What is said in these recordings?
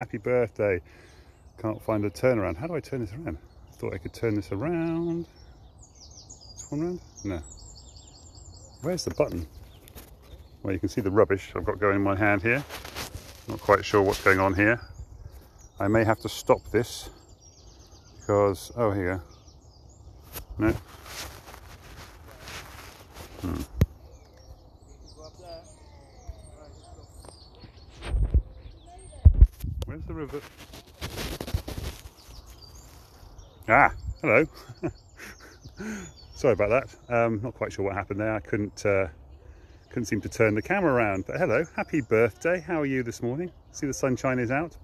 Happy birthday. Can't find a turnaround. How do I turn this around? I thought I could turn this around. This one round? No. Where's the button? Well, you can see the rubbish I've got going in my hand here. Not quite sure what's going on here. I may have to stop this because, oh, here. No. Where's the river? Ah, hello. Sorry about that. Not quite sure what happened there. I couldn't seem to turn the camera around. But hello, happy birthday. How are you this morning? See the sunshine is out.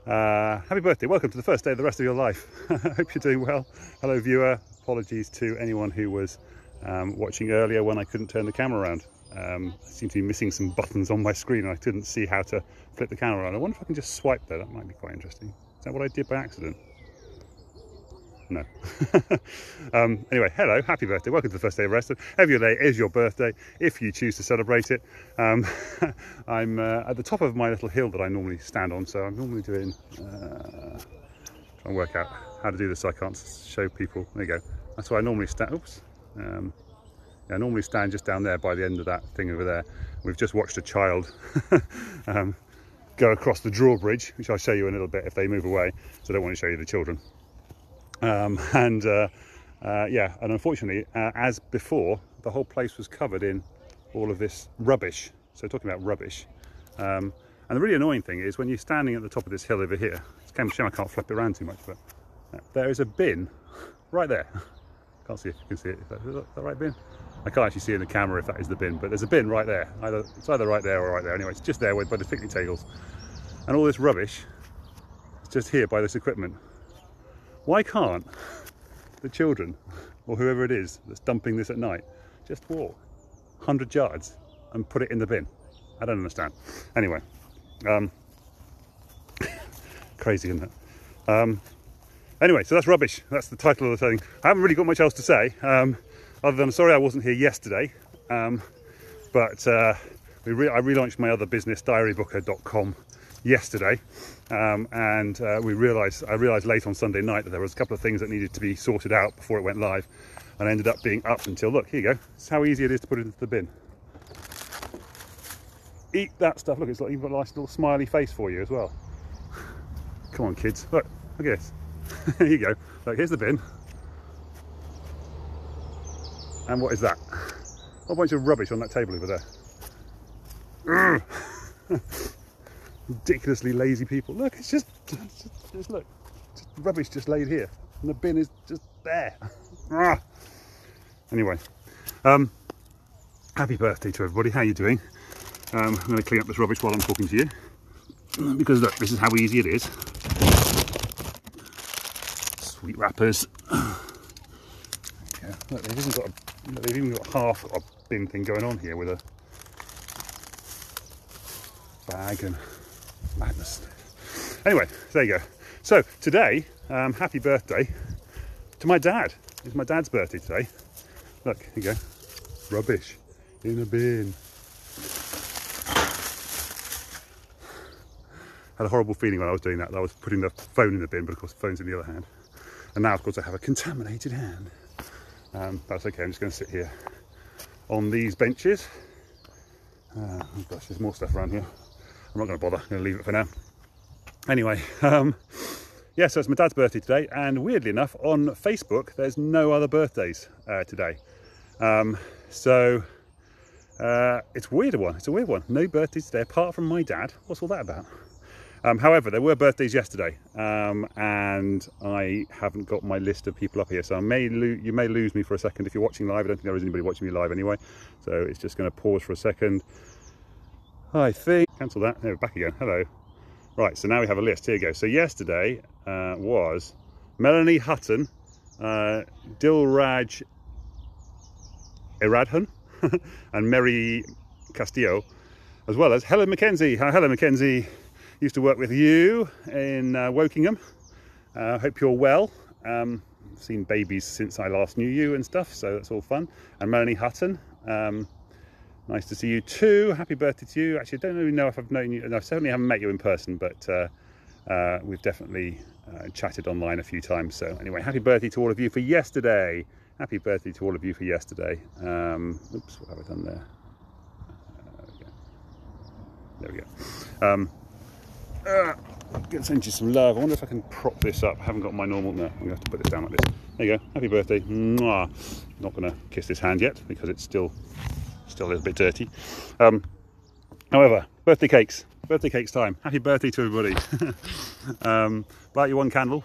Happy birthday. Welcome to the first day of the rest of your life. I hope you're doing well. Hello, viewer. Apologies to anyone who was watching earlier when I couldn't turn the camera around. I seem to be missing some buttons on my screen and I couldn't see how to flip the camera around. I wonder if I can just swipe there. That might be quite interesting. Is that what I did by accident? No. Anyway, hello, happy birthday. Welcome to the first day of rest. Every day is your birthday if you choose to celebrate it. I'm at the top of my little hill that I normally stand on, so I'm normally doing trying to work out how to do this so I can't show people. There you go. That's where I normally stand. Oops. I normally stand just down there by the end of that thing over there. We've just watched a child go across the drawbridge, which I'll show you in a little bit if they move away, so I don't want to show you the children. Yeah, and unfortunately, as before, the whole place was covered in all of this rubbish. So talking about rubbish, and the really annoying thing is when you're standing at the top of this hill over here, it's kind of a shame I can't flip it around too much, but there is a bin right there. Can't see if you can see it. Is that the right bin? I can't actually see in the camera if that is the bin, but there's a bin right there. It's either right there or right there. Anyway, it's just there by the picnic tables. And all this rubbish is just here by this equipment. Why can't the children, or whoever it is that's dumping this at night, just walk 100 yards and put it in the bin? I don't understand. Anyway, crazy, isn't it? Anyway, so that's rubbish. That's the title of the thing. I haven't really got much else to say, other than sorry I wasn't here yesterday, but I relaunched my other business, diarybooker.com, yesterday, and I realised late on Sunday night that there was a couple of things that needed to be sorted out before it went live, and ended up being up until, look, here you go. This is how easy it is to put it into the bin. Eat that stuff. Look, it's like you've got a nice little smiley face for you as well. Come on, kids. Look at this. Here you go. Look, here's the bin. And what is that? A whole bunch of rubbish on that table over there. Ridiculously lazy people. Look, it's just look, just rubbish just laid here, and the bin is just there. Anyway, happy birthday to everybody. How are you doing? I'm going to clean up this rubbish while I'm talking to you, because look, this is how easy it is. Sweet wrappers. Yeah, look, they've even got half a bin thing going on here with a bag and madness. Anyway, there you go. So today, happy birthday to my dad. It's my dad's birthday today. Look, here you go. Rubbish in a bin. Had a horrible feeling when I was doing that. I was putting the phone in the bin, but of course the phone's in the other hand. And now, of course, I have a contaminated hand. That's okay. I'm just going to sit here on these benches. Oh gosh, there's more stuff around here. I'm not going to bother. I'm going to leave it for now. Anyway, yeah, so it's my dad's birthday today, and weirdly enough, on Facebook, there's no other birthdays today. So it's a weird one. It's a weird one. No birthdays today, apart from my dad. What's all that about? However, there were birthdays yesterday, and I haven't got my list of people up here, so you may lose me for a second if you're watching live. I don't think there is anybody watching me live anyway, so it's just going to pause for a second. I think cancel that. There, we're back again. Hello. Right, so now we have a list. Here you go. So yesterday was Melanie Hutton, Dilraj Eradhan, and Meri Castillo, as well as Helen Mackenzie. Helen Mackenzie used to work with you in Wokingham. Hope you're well. I've seen babies since I last knew you and stuff, so that's all fun. And Melanie Hutton, Nice to see you too. Happy birthday to you. Actually, I don't really know if I've known you, and I certainly haven't met you in person, but we've definitely chatted online a few times. So anyway, happy birthday to all of you for yesterday. Happy birthday to all of you for yesterday. Oops, what have I done there? There we go. I'm going to send you some love. I wonder if I can prop this up. I haven't got my normal... No, I'm going to have to put this down like this. There you go. Happy birthday. Mwah. Not going to kiss this hand yet because it's still a little bit dirty. However, birthday cakes. Birthday cakes time. Happy birthday to everybody. Light your one candle.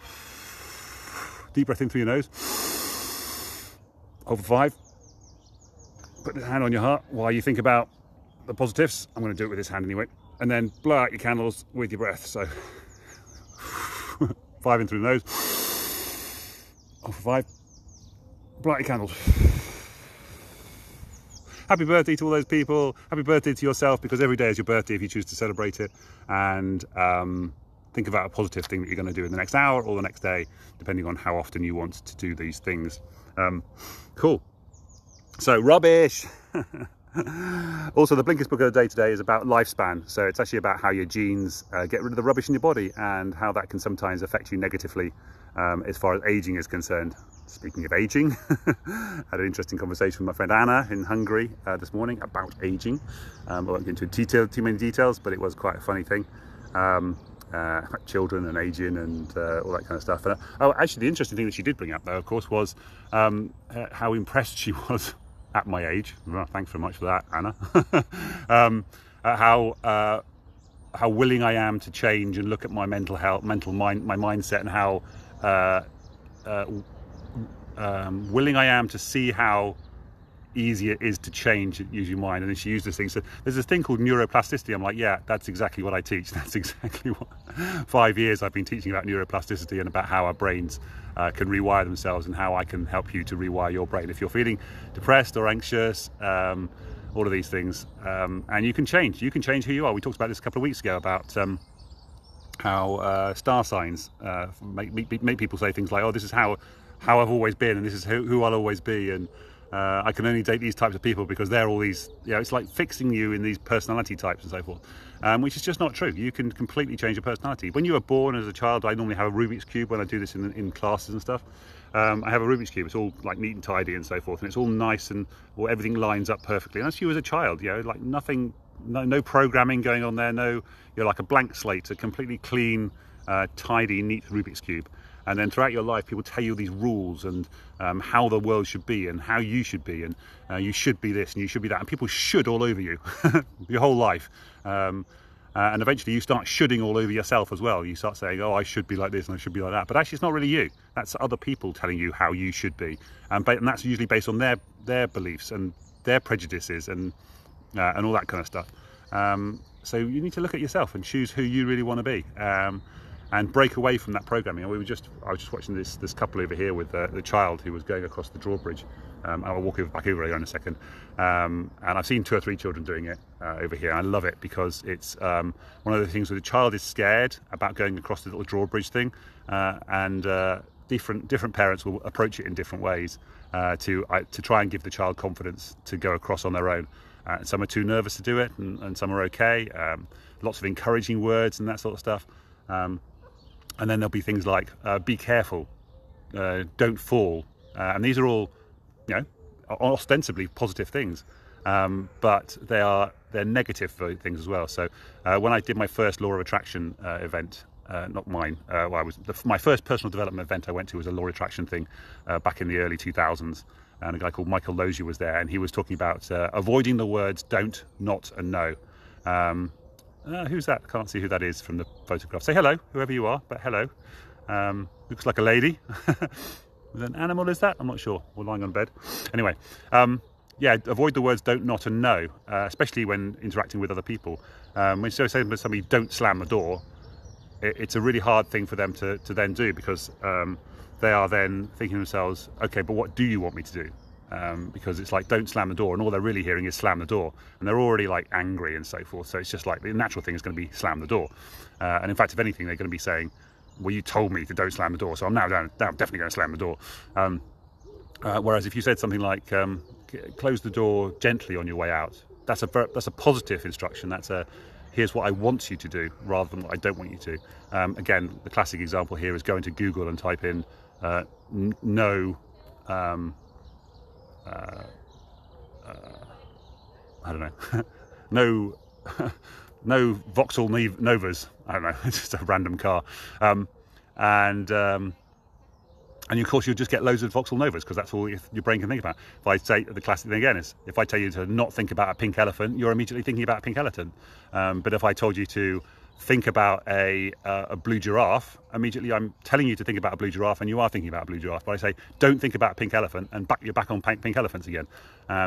Deep breath in through your nose. Hold for 5. Put the hand on your heart while you think about the positives. I'm going to do it with this hand anyway. And then blow out your candles with your breath. So 5 in through the nose. Hold for 5. Blow out your candles. Happy birthday to all those people. Happy birthday to yourself, because every day is your birthday if you choose to celebrate it. And think about a positive thing that you're going to do in the next hour or the next day, depending on how often you want to do these things. Cool. So rubbish. Also, the Blinkist book of the day today is about lifespan. So it's actually about how your genes get rid of the rubbish in your body and how that can sometimes affect you negatively as far as aging is concerned. Speaking of aging, had an interesting conversation with my friend Anna in Hungary this morning about aging. I won't get into too many details, but it was quite a funny thing. Children and aging and all that kind of stuff. And, actually, the interesting thing that she did bring up, though, of course, was how impressed she was at my age. Well, thanks very much for that, Anna. How willing I am to change and look at my mental health, my mindset, and how willing I am to see how easy it is to change use your mind. And then she used this thing. So there's this thing called neuroplasticity. I'm like, yeah, that's exactly what I teach. That's exactly what 5 years I've been teaching about neuroplasticity and about how our brains can rewire themselves, and how I can help you to rewire your brain if you're feeling depressed or anxious, all of these things. And you can change who you are. We talked about this a couple of weeks ago about how star signs make people say things like, oh, this is how I've always been, and this is who I'll always be, and I can only date these types of people because they're all these, it's like fixing you in these personality types and so forth, which is just not true. You can completely change your personality. When you were born as a child, I normally have a Rubik's Cube when I do this in classes and stuff. I have a Rubik's Cube. It's all like neat and tidy and so forth, and it's all nice and everything lines up perfectly. And that's you as a child, like nothing, no programming going on there. No, you're like a blank slate, a completely clean, tidy, neat Rubik's Cube. And then throughout your life, people tell you these rules and how the world should be and how you should be, and you should be this and you should be that. And people should all over you your whole life. And eventually you start shoulding all over yourself as well. You start saying, oh, I should be like this and I should be like that. But actually, it's not really you. That's other people telling you how you should be. And that's usually based on their beliefs and their prejudices and all that kind of stuff. So you need to look at yourself and choose who you really want to be. And break away from that programming. I was just watching this couple over here with the child who was going across the drawbridge. I'll walk back over here in a second. And I've seen 2 or 3 children doing it over here. I love it because it's one of the things where the child is scared about going across the little drawbridge thing, and different parents will approach it in different ways to try and give the child confidence to go across on their own. Some are too nervous to do it, and some are okay. Lots of encouraging words and that sort of stuff. And then there'll be things like, be careful, don't fall. And these are all, ostensibly positive things, but they're negative things as well. So when I did my first law of attraction event, not mine, my first personal development event I went to was a law of attraction thing back in the early 2000s. And a guy called Michael Lozier was there, and he was talking about avoiding the words don't, not, and no. Who's that? I can't see who that is from the photograph. Say hello, whoever you are, but hello. Looks like a lady. An animal, is that? I'm not sure. We're lying on bed. Anyway, avoid the words don't, not, and no, especially when interacting with other people. When you say to somebody, don't slam the door, it's a really hard thing for them to then do, because they are then thinking to themselves, okay, but what do you want me to do? Because it's like, don't slam the door, and all they're really hearing is slam the door, and they're already like angry and so forth. So it's just like the natural thing is going to be slam the door, and in fact, if anything, they're going to be saying, well, you told me to don't slam the door, so I'm now definitely going to slam the door. Whereas if you said something like, close the door gently on your way out, that's a positive instruction. That's a here's what I want you to do rather than what I don't want you to. Again, the classic example here is going to Google and type in no. I don't know. no. No Vauxhall Novas. I don't know. It's just a random car, and of course you'll just get loads of Vauxhall Novas because that's all your brain can think about. If I say the classic thing again is if I tell you to not think about a pink elephant, you're immediately thinking about a pink elephant. But if I told you to think about a blue giraffe, immediately I'm telling you to think about a blue giraffe, and you are thinking about a blue giraffe. But I say don't think about a pink elephant, and you're back on pink elephants again.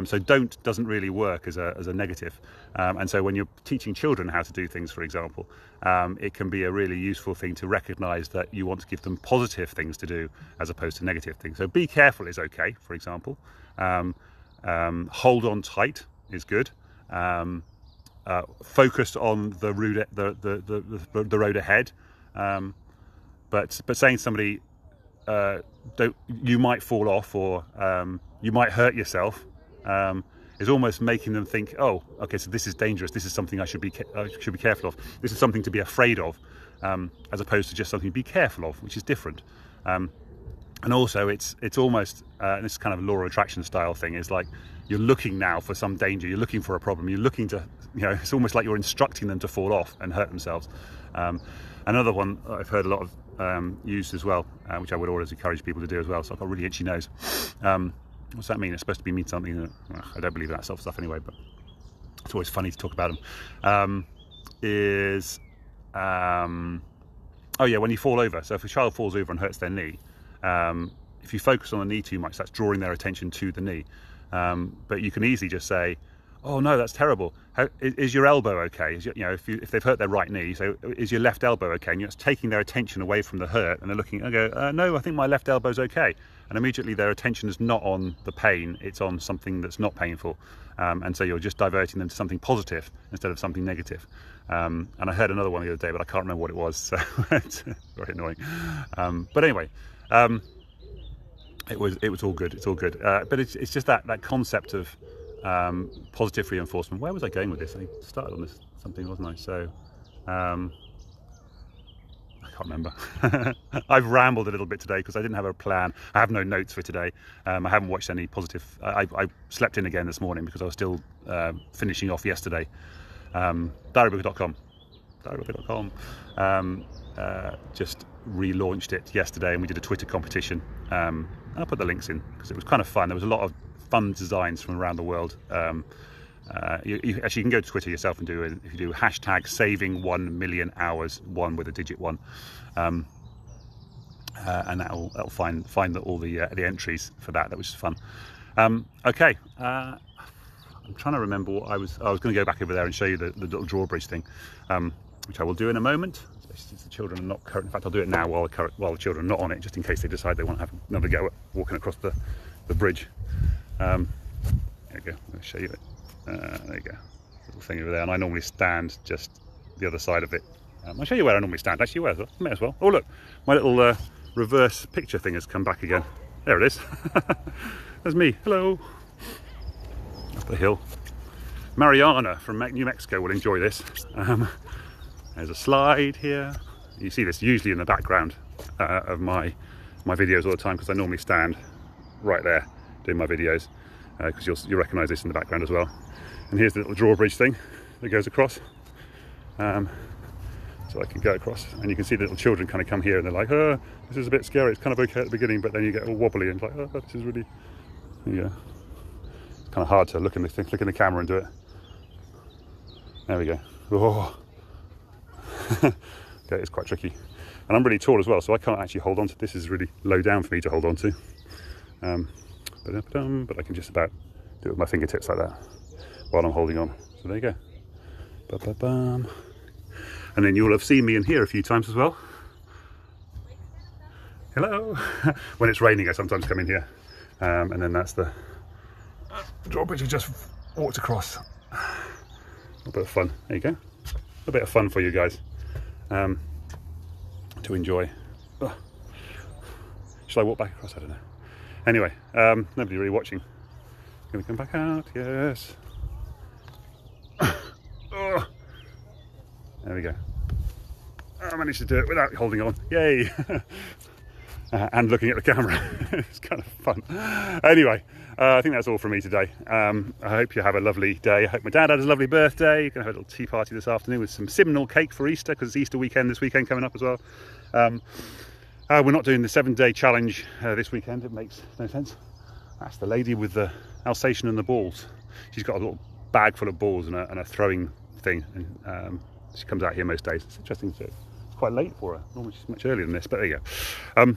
So don't doesn't really work as a negative. And so when you're teaching children how to do things, for example, it can be a really useful thing to recognise that you want to give them positive things to do as opposed to negative things. So be careful is okay, for example. Hold on tight is good. Focused on the road ahead, but saying to somebody you might fall off or you might hurt yourself is almost making them think, oh, okay, so this is dangerous. This is something I should be careful of. This is something to be afraid of, as opposed to just something to be careful of, which is different. And also, it's almost and this is kind of a law of attraction style thing. Is like you're looking now for some danger. You're looking for a problem. You're looking to, it's almost like you're instructing them to fall off and hurt themselves. Another one I've heard a lot of used as well, which I would always encourage people to do as well. So I've got a really itchy nose. What's that mean? It's supposed to mean something that I don't believe in that sort of stuff anyway. But it's always funny to talk about them. Oh yeah, when you fall over. So if a child falls over and hurts their knee, if you focus on the knee too much, that's drawing their attention to the knee. But you can easily just say, "Oh no, that's terrible. Is your elbow okay?" If they've hurt their right knee, so is your left elbow okay? And it's taking their attention away from the hurt, and they're looking. I go, "No, I think my left elbow's okay." And immediately their attention is not on the pain; it's on something that's not painful. And so you're just diverting them to something positive instead of something negative. And I heard another one the other day, but I can't remember what it was. So it's very annoying. But anyway. It was all good. It's all good. But it's just that concept of positive reinforcement. Where was I going with this? I started on this something, wasn't I? So I can't remember. I've rambled a little bit today because I didn't have a plan. I have no notes for today. I haven't watched any positive. I slept in again this morning because I was still finishing off yesterday. Diarybook.com. Just relaunched it yesterday, and we did a Twitter competition. I'll put the links in because it was kind of fun. There was a lot of fun designs from around the world. You actually can go to Twitter yourself and do it. If you do hashtag saving 1 million hours, 1 with a digit 1, and that'll find all the entries for that. That was fun. Okay, I'm trying to remember what I was going to go back over there and show you the little drawbridge thing, which I will do in a moment. Since the children are not current. In fact, I'll do it now while the children are not on it, just in case they decide they want to have another go at walking across the bridge. There you go. I'll show you it. There you go. Little thing over there, and I normally stand just the other side of it. I'll show you where I normally stand. Actually, may as well. Oh look, my little reverse picture thing has come back again. There it is. There's me. Hello. Up the hill. Mariana from New Mexico will enjoy this. There's a slide here. You see this usually in the background of my videos all the time because I normally stand right there doing my videos because you'll recognise this in the background as well. And here's the little drawbridge thing that goes across. So I can go across, and you can see the little children kind of come here and they're like, "Oh, this is a bit scary. It's kind of okay at the beginning, but then you get all wobbly and like, oh, this is really." Yeah, it's kind of hard to look in the camera and do it. There we go. Oh. Okay, it's quite tricky, and I'm really tall as well, so I can't actually hold on to this. Is really low down for me to hold on to, but I can just about do it with my fingertips like that while I'm holding on. So there you go. Ba-ba-bum. And then you'll have seen me in here a few times as well. Hello. When it's raining, I sometimes come in here, and then that's the drawbridge I just walked across. A little bit of fun. There you go. A bit of fun for you guys to enjoy. Oh. Shall I walk back across? I don't know. Anyway, nobody really watching. I'm going to come back out. Yes. we go. I managed to do it without holding on. Yay! And looking at the camera. It's kind of fun. Anyway, I think that's all from me today. I hope you have a lovely day. I hope my dad had a lovely birthday. Going to have a little tea party this afternoon with some Simnel cake for Easter, because it's Easter weekend this weekend coming up as well. We're not doing the 7-day challenge this weekend. It makes no sense. That's the lady with the Alsatian and the balls. She's got a little bag full of balls and a throwing thing. And she comes out here most days. It's interesting too. It's quite late for her. Normally she's much earlier than this, but there you go. I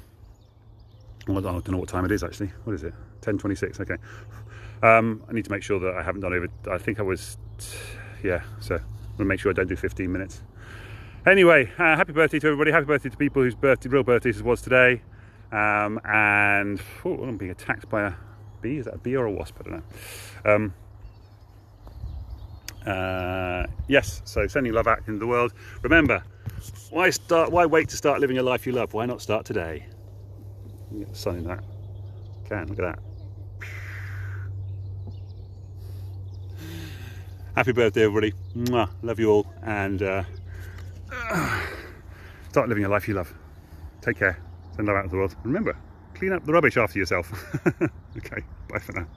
don't know what time it is actually. What is it? 10:26. Okay. I need to make sure that I haven't done over. I think I was, yeah. So I'm gonna make sure I don't do 15 minutes. Anyway, happy birthday to everybody. Happy birthday to people whose real birthdays it was today. And I'm being attacked by a bee. Is that a bee or a wasp? I don't know. Yes. So sending love out into the world. Remember, why wait to start living a life you love? Why not start today? You can get the sun in that. Look at that. Happy birthday, everybody. Mwah. Love you all. And start living a life you love. Take care. Send love out to the world. Remember, clean up the rubbish after yourself. Okay, bye for now.